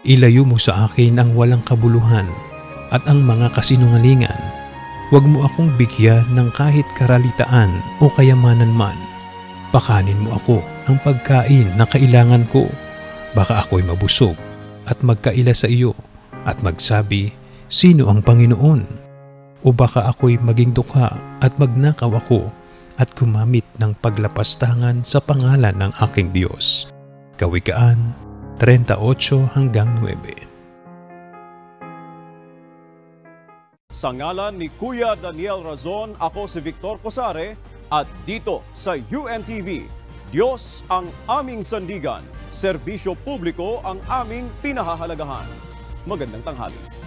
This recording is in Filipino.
Ilayo mo sa akin ang walang kabuluhan at ang mga kasinungalingan. Huwag mo akong bigyan ng kahit karalitaan o kayamanan man. Pakanin mo ako ng pagkain na kailangan ko. Baka ako'y mabusog at magkaila sa iyo at magsabi, "Sino ang Panginoon?" O baka ako'y maging dukha at magnakaw ako at gumamit ng paglapastangan sa pangalan ng aking Diyos. Kawikaan 38-9. Sa ngalan ni Kuya Daniel Razon, ako si Victor Cosare at dito sa UNTV, Diyos ang aming sandigan, serbisyo publiko ang aming pinahahalagahan. Magandang tanghali.